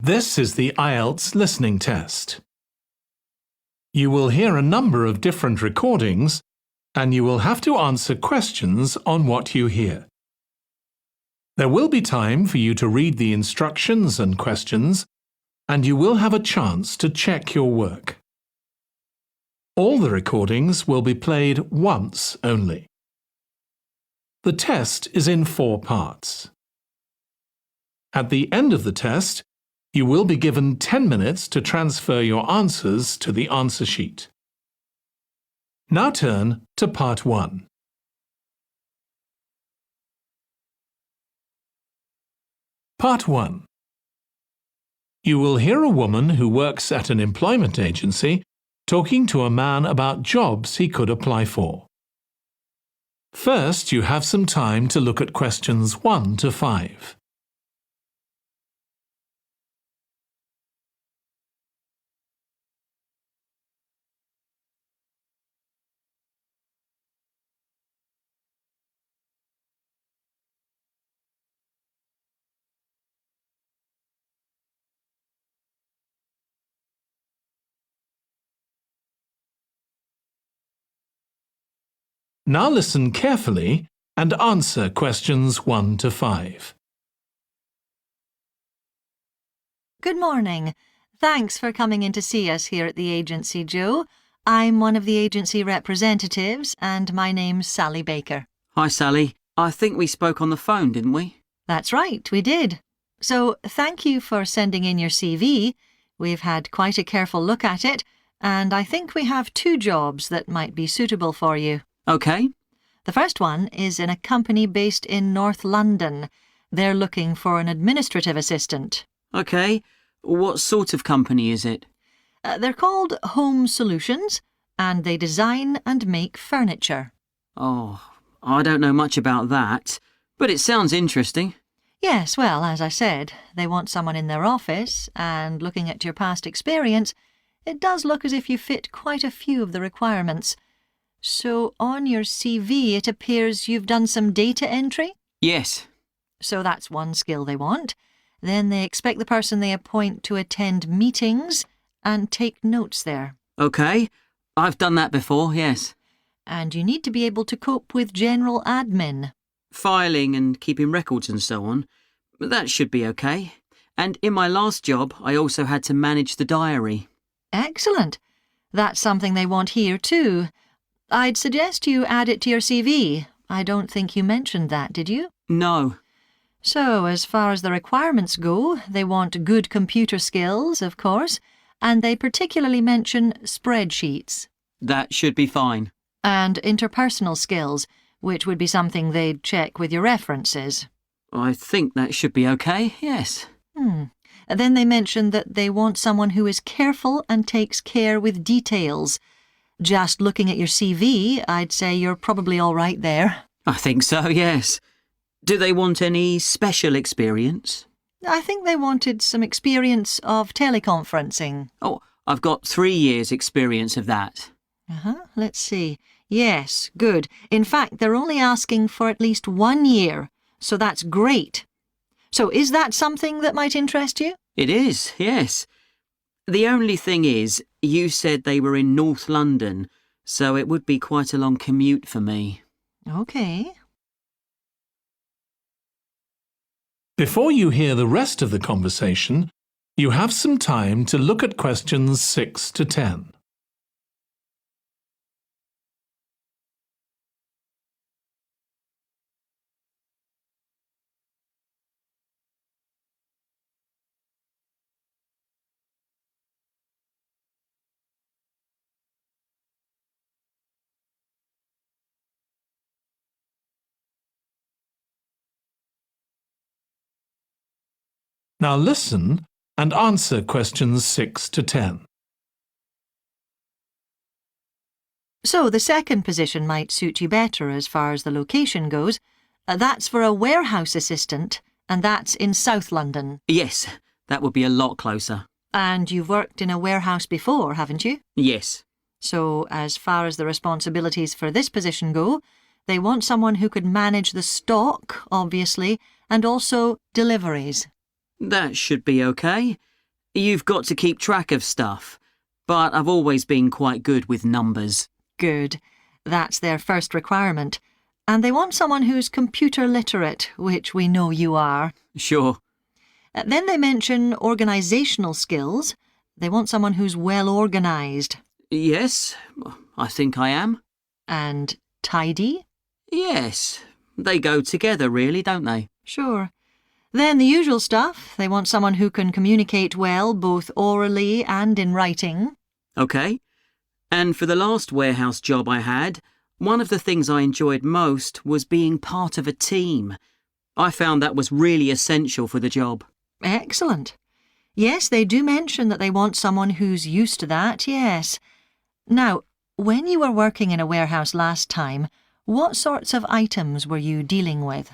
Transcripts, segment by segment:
This is the IELTS Listening Test. You will hear a number of different recordings and you will have to answer questions on what you hear. There will be time for you to read the instructions and questions, and you will have a chance to check your work. All the recordings will be played once only. The test is in 4 parts. At the end of the test, you will be given 10 minutes to transfer your answers to the answer sheet. Now turn to Part 1. Part 1. You will hear a woman who works at an employment agency talking to a man about jobs he could apply for. First, you have some time to look at questions 1 to 5. Now listen carefully and answer questions 1 to 5. Good morning. Thanks for coming in to see us here at the agency, Joe. I'm one of the agency representatives and my name's Sally Baker. Hi, Sally. I think we spoke on the phone, didn't we? That's right, we did. So thank you for sending in your CV. We've had quite a careful look at it, and I think we have 2 jobs that might be suitable for you. OK. The first one is in a company based in North London. They're looking for an administrative assistant. OK. What sort of company is it? They're called Home Solutions, and they design and make furniture. Oh, I don't know much about that, but it sounds interesting. Yes, well, as I said, they want someone in their office, and looking at your past experience, it does look as if you fit quite a few of the requirements. So on your CV it appears you've done some data entry? Yes. So that's one skill they want. Then they expect the person they appoint to attend meetings and take notes there. OK. I've done that before, yes. And you need to be able to cope with general admin. Filing and keeping records and so on. That should be OK. And in my last job, I also had to manage the diary. Excellent. That's something they want here too. I'd suggest you add it to your CV. I don't think you mentioned that, did you? No. So, as far as the requirements go, they want good computer skills, of course, and they particularly mention spreadsheets. That should be fine. And interpersonal skills, which would be something they'd check with your references. I think that should be OK, yes. Then they mention that they want someone who is careful and takes care with details. Just looking at your CV, I'd say you're probably all right there. I think so, yes. Do they want any special experience? I think they wanted some experience of teleconferencing. Oh, I've got 3 years' experience of that. Let's see. Yes, good. In fact, they're only asking for at least 1 year, so that's great. So is that something that might interest you? It is, yes. The only thing is, you said they were in North London, so it would be quite a long commute for me. OK. Before you hear the rest of the conversation, you have some time to look at questions 6 to 10. Now listen and answer questions 6 to 10. So the second position might suit you better as far as the location goes. That's for a warehouse assistant, and that's in South London. Yes, that would be a lot closer. And you've worked in a warehouse before, haven't you? Yes. So as far as the responsibilities for this position go, they want someone who could manage the stock, obviously, and also deliveries. That should be OK. You've got to keep track of stuff, but I've always been quite good with numbers. Good. That's their first requirement. And they want someone who's computer literate, which we know you are. Sure. Then they mention organisational skills. They want someone who's well organised. Yes, I think I am. And tidy? Yes, they go together really, don't they? Sure. Then the usual stuff. They want someone who can communicate well, both orally and in writing. OK. And for the last warehouse job I had, one of the things I enjoyed most was being part of a team. I found that was really essential for the job. Excellent. Yes, they do mention that they want someone who's used to that, yes. Now, when you were working in a warehouse last time, what sorts of items were you dealing with?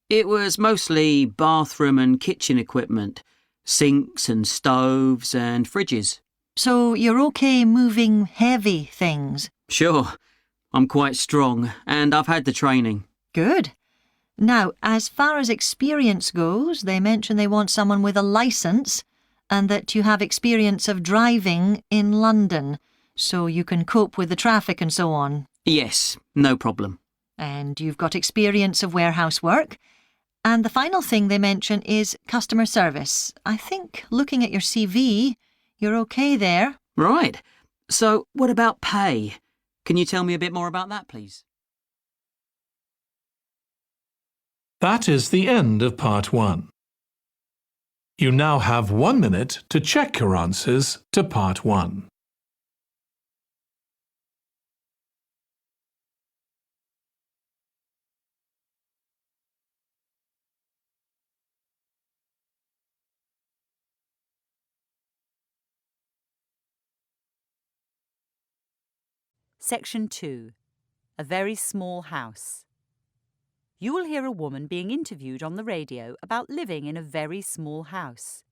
It was mostly bathroom and kitchen equipment, sinks and stoves and fridges. So you're okay moving heavy things? Sure, I'm quite strong and I've had the training. Good. Now, as far as experience goes, they mention they want someone with a licence and that you have experience of driving in London, so you can cope with the traffic and so on. Yes, no problem. And you've got experience of warehouse work. And the final thing they mention is customer service. I think, looking at your CV, you're okay there. Right. So, what about pay? Can you tell me a bit more about that, please? That is the end of Part 1. You now have 1 minute to check your answers to Part 1. Section 2. A very small house. You will hear a woman being interviewed on the radio about living in a very small house.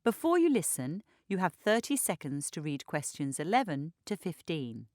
Before you listen, you have 30 seconds to read questions 11 to 15.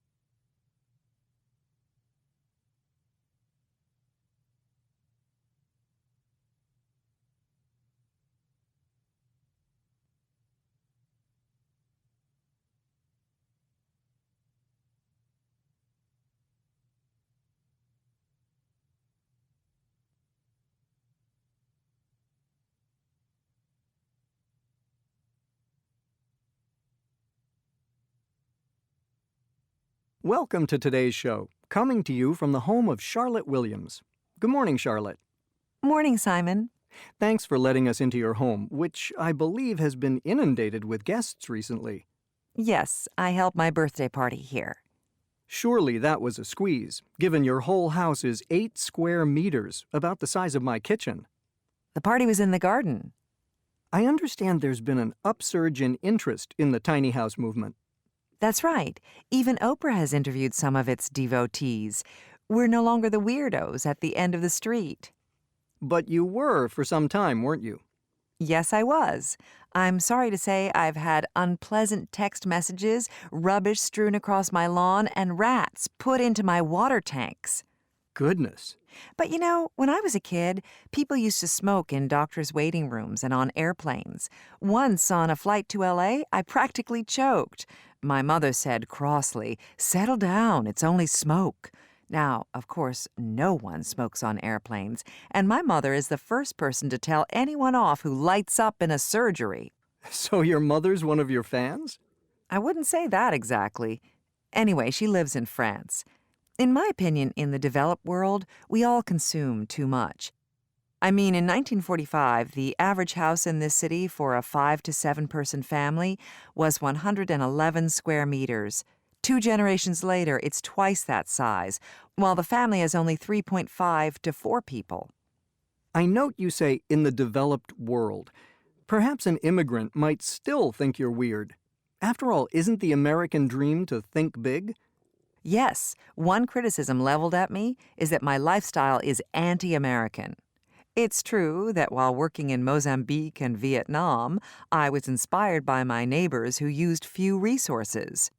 Welcome to today's show, coming to you from the home of Charlotte Williams. Good morning, Charlotte. Morning, Simon. Thanks for letting us into your home, which I believe has been inundated with guests recently. Yes, I held my birthday party here. Surely that was a squeeze, given your whole house is 8 square meters, about the size of my kitchen. The party was in the garden. I understand there's been an upsurge in interest in the tiny house movement. That's right. Even Oprah has interviewed some of its devotees. We're no longer the weirdos at the end of the street. But you were for some time, weren't you? Yes, I was. I'm sorry to say I've had unpleasant text messages, rubbish strewn across my lawn, and rats put into my water tanks. Goodness. But you know, when I was a kid, people used to smoke in doctors' waiting rooms and on airplanes. Once on a flight to LA, I practically choked. My mother said crossly, "Settle down, it's only smoke." Now, of course, no one smokes on airplanes, and my mother is the first person to tell anyone off who lights up in a surgery. So your mother's one of your fans? I wouldn't say that exactly. Anyway, she lives in France. In my opinion, in the developed world, we all consume too much. I mean, in 1945, the average house in this city for a 5 to 7 person family was 111 square meters. 2 generations later, it's twice that size, while the family has only 3.5 to 4 people. I note you say in the developed world. Perhaps an immigrant might still think you're weird. After all, isn't the American dream to think big? Yes, one criticism leveled at me is that my lifestyle is anti-American. It's true that while working in Mozambique and Vietnam, I was inspired by my neighbors who used few resources.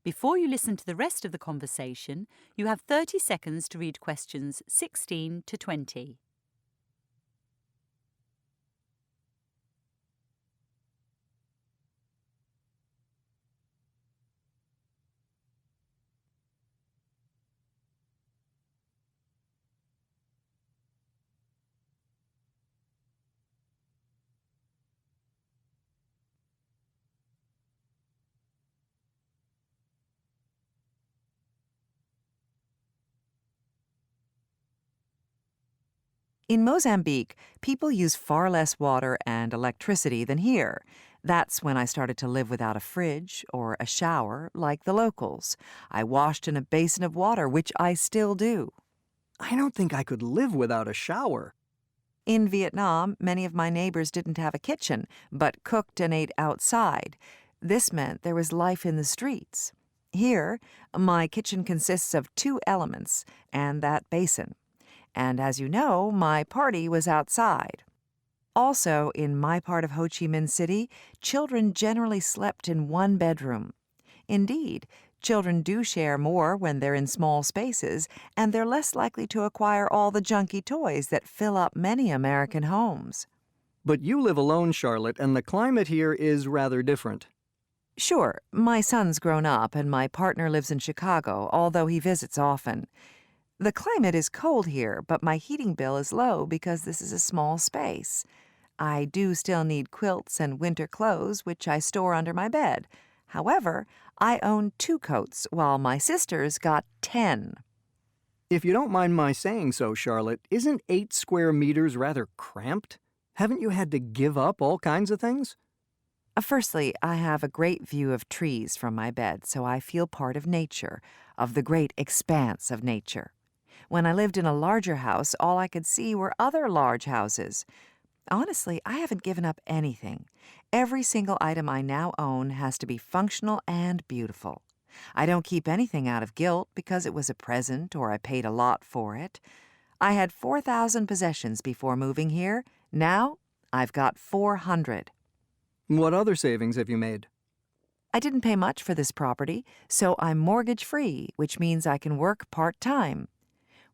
Before you listen to the rest of the conversation, you have 30 seconds to read questions 16 to 20. In Mozambique, people use far less water and electricity than here. That's when I started to live without a fridge or a shower like the locals. I washed in a basin of water, which I still do. I don't think I could live without a shower. In Vietnam, many of my neighbors didn't have a kitchen, but cooked and ate outside. This meant there was life in the streets. Here, my kitchen consists of 2 elements and that basin. And as you know, my party was outside. Also, in my part of Ho Chi Minh City, children generally slept in one bedroom. Indeed, children do share more when they're in small spaces, and they're less likely to acquire all the junky toys that fill up many American homes. But you live alone, Charlotte, and the climate here is rather different. Sure, my son's grown up and my partner lives in Chicago, although he visits often. The climate is cold here, but my heating bill is low because this is a small space. I do still need quilts and winter clothes, which I store under my bed. However, I own 2 coats, while my sister's got 10. If you don't mind my saying so, Charlotte, isn't 8 square meters rather cramped? Haven't you had to give up all kinds of things? Firstly, I have a great view of trees from my bed, so I feel part of nature, of the great expanse of nature. When I lived in a larger house, all I could see were other large houses. Honestly, I haven't given up anything. Every single item I now own has to be functional and beautiful. I don't keep anything out of guilt because it was a present or I paid a lot for it. I had 4,000 possessions before moving here. Now, I've got 400. What other savings have you made? I didn't pay much for this property, so I'm mortgage-free, which means I can work part-time.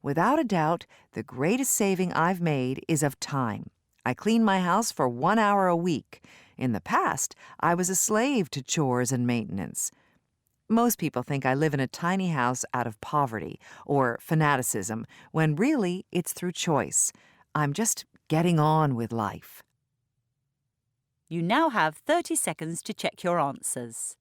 Without a doubt, the greatest saving I've made is of time. I clean my house for 1 hour a week. In the past, I was a slave to chores and maintenance. Most people think I live in a tiny house out of poverty or fanaticism, when really it's through choice. I'm just getting on with life. You now have 30 seconds to check your answers.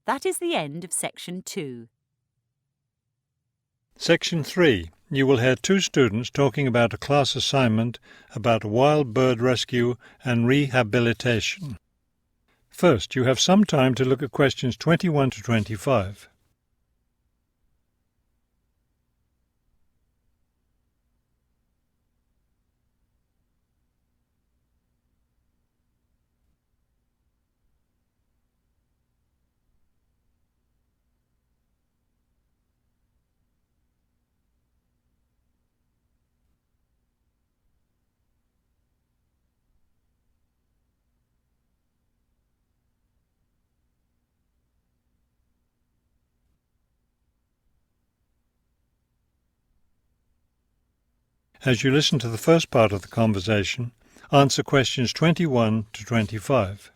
That is the end of Section 2. Section 3. You will hear 2 students talking about a class assignment about wild bird rescue and rehabilitation. First, you have some time to look at questions 21 to 25. As you listen to the first part of the conversation, answer questions 21 to 25.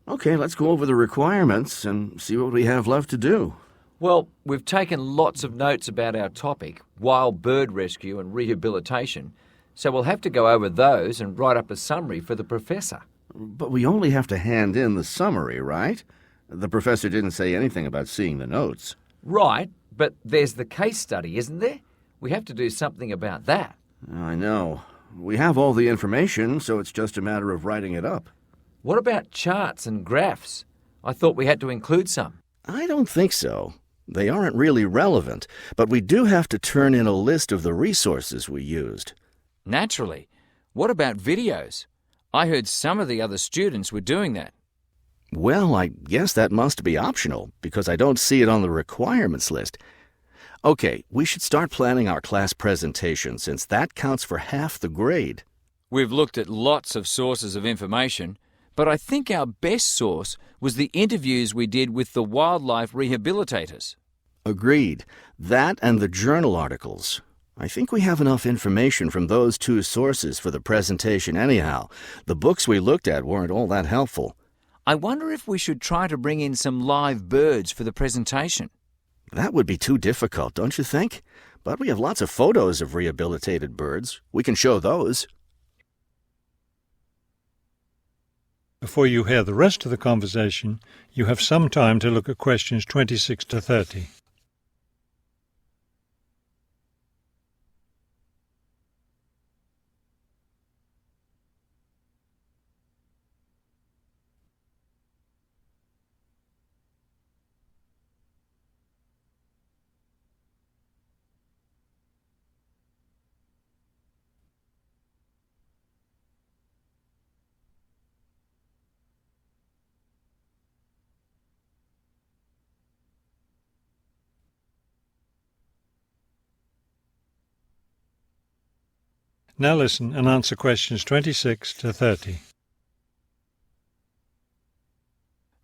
Okay, let's go over the requirements and see what we have left to do. Well, we've taken lots of notes about our topic, wild bird rescue and rehabilitation, so we'll have to go over those and write up a summary for the professor. But we only have to hand in the summary, right? The professor didn't say anything about seeing the notes. Right, but there's the case study, isn't there? We have to do something about that. I know. We have all the information, so it's just a matter of writing it up. What about charts and graphs? I thought we had to include some. I don't think so. They aren't really relevant, but we do have to turn in a list of the resources we used. Naturally. What about videos? I heard some of the other students were doing that. Well, I guess that must be optional, because I don't see it on the requirements list. Okay, we should start planning our class presentation, since that counts for half the grade. We've looked at lots of sources of information, but I think our best source was the interviews we did with the wildlife rehabilitators. Agreed. That and the journal articles. I think we have enough information from those two sources for the presentation anyhow. The books we looked at weren't all that helpful. I wonder if we should try to bring in some live birds for the presentation. That would be too difficult, don't you think? But we have lots of photos of rehabilitated birds. We can show those. Before you hear the rest of the conversation, you have some time to look at questions 26 to 30. Now listen and answer questions 26 to 30.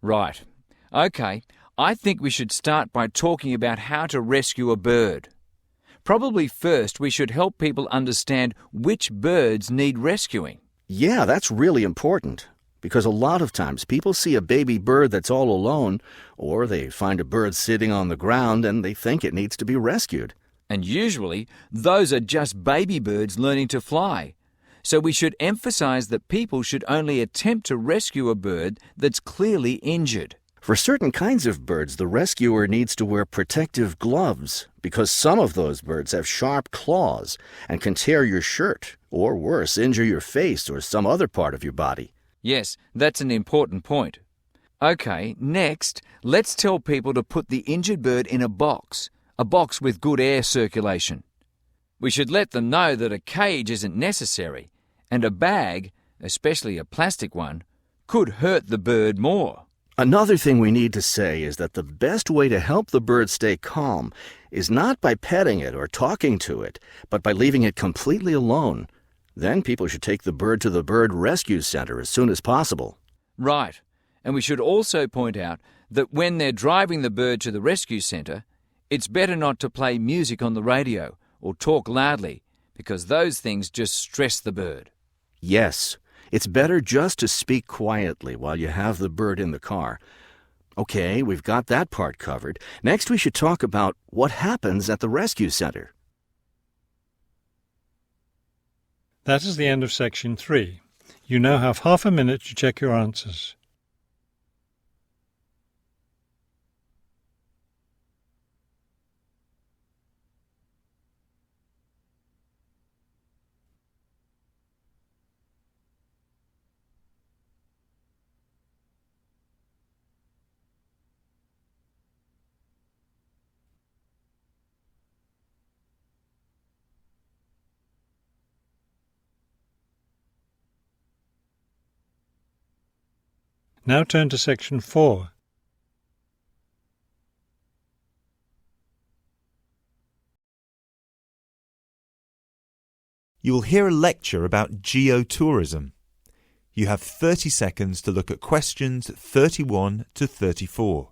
Right. OK, I think we should start by talking about how to rescue a bird. Probably first we should help people understand which birds need rescuing. Yeah, that's really important. Because a lot of times people see a baby bird that's all alone, or they find a bird sitting on the ground and they think it needs to be rescued. And usually, those are just baby birds learning to fly. So we should emphasize that people should only attempt to rescue a bird that's clearly injured. For certain kinds of birds, the rescuer needs to wear protective gloves because some of those birds have sharp claws and can tear your shirt, or worse, injure your face or some other part of your body. Yes, that's an important point. OK, next, let's tell people to put the injured bird in a box with good air circulation. We should let them know that a cage isn't necessary, and a bag, especially a plastic one, could hurt the bird more. Another thing we need to say is that the best way to help the bird stay calm is not by petting it or talking to it, but by leaving it completely alone. Then people should take the bird to the bird rescue center as soon as possible. Right, and we should also point out that when they're driving the bird to the rescue center, it's better not to play music on the radio or talk loudly, because those things just stress the bird. Yes, it's better just to speak quietly while you have the bird in the car. Okay, we've got that part covered. Next we should talk about what happens at the rescue center. That is the end of section 3. You now have half a minute to check your answers. Now turn to section 4. You will hear a lecture about geotourism. You have 30 seconds to look at questions 31 to 34.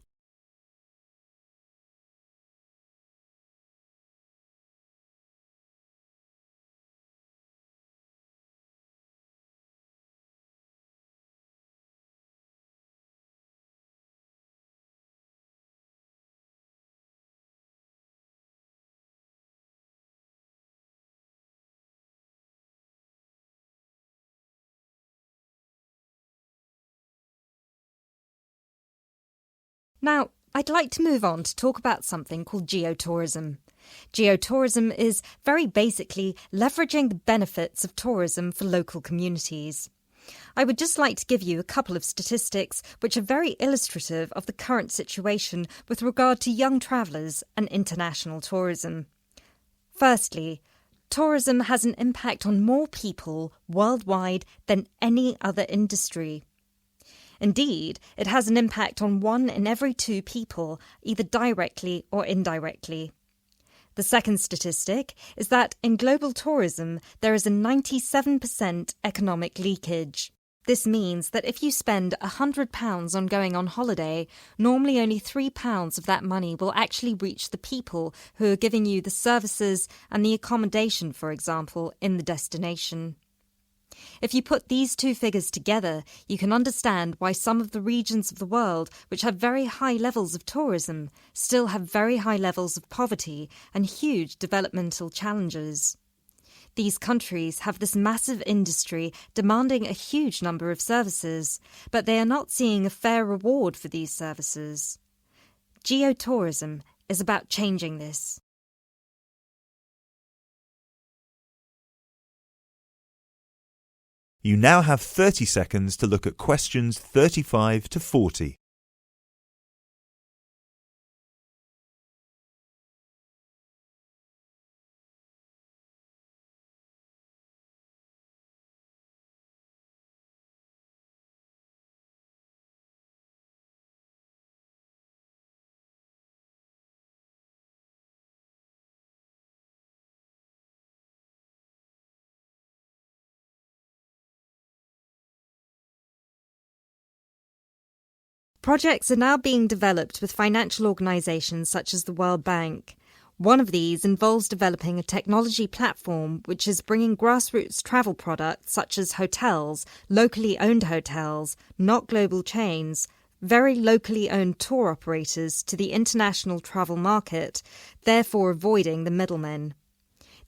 Now, I'd like to move on to talk about something called geotourism. Geotourism is very basically leveraging the benefits of tourism for local communities. I would just like to give you a couple of statistics which are very illustrative of the current situation with regard to young travellers and international tourism. Firstly, tourism has an impact on more people worldwide than any other industry. Indeed, it has an impact on 1 in every 2 people, either directly or indirectly. The second statistic is that in global tourism there is a 97% economic leakage. This means that if you spend £100 on going on holiday, normally only £3 of that money will actually reach the people who are giving you the services and the accommodation, for example, in the destination. If you put these two figures together, you can understand why some of the regions of the world which have very high levels of tourism still have very high levels of poverty and huge developmental challenges. These countries have this massive industry demanding a huge number of services, but they are not seeing a fair reward for these services. Geotourism is about changing this. You now have 30 seconds to look at questions 35 to 40. Projects are now being developed with financial organisations such as the World Bank. One of these involves developing a technology platform which is bringing grassroots travel products such as hotels, locally owned hotels, not global chains, very locally owned tour operators to the international travel market, therefore avoiding the middlemen.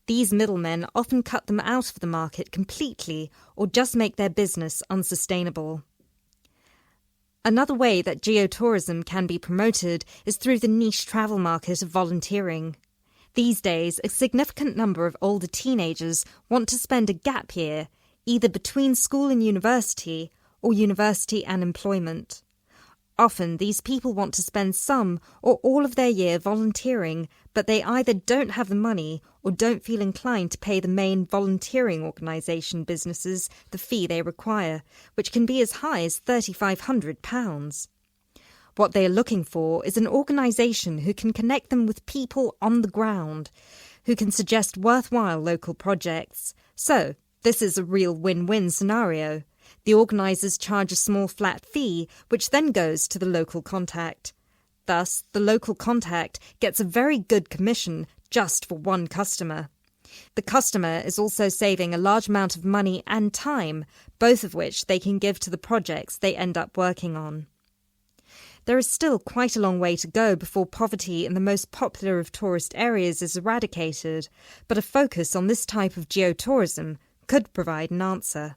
These middlemen often cut them out of the market completely or just make their business unsustainable. Another way that geotourism can be promoted is through the niche travel market of volunteering. These days, a significant number of older teenagers want to spend a gap year, either between school and university or university and employment. Often, these people want to spend some or all of their year volunteering, but they either don't have the money or don't feel inclined to pay the main volunteering organisation businesses the fee they require, which can be as high as £3,500. What they are looking for is an organisation who can connect them with people on the ground, who can suggest worthwhile local projects. So, this is a real win-win scenario. The organisers charge a small flat fee, which then goes to the local contact. Thus, the local contact gets a very good commission just for one customer. The customer is also saving a large amount of money and time, both of which they can give to the projects they end up working on. There is still quite a long way to go before poverty in the most popular of tourist areas is eradicated, but a focus on this type of geotourism could provide an answer.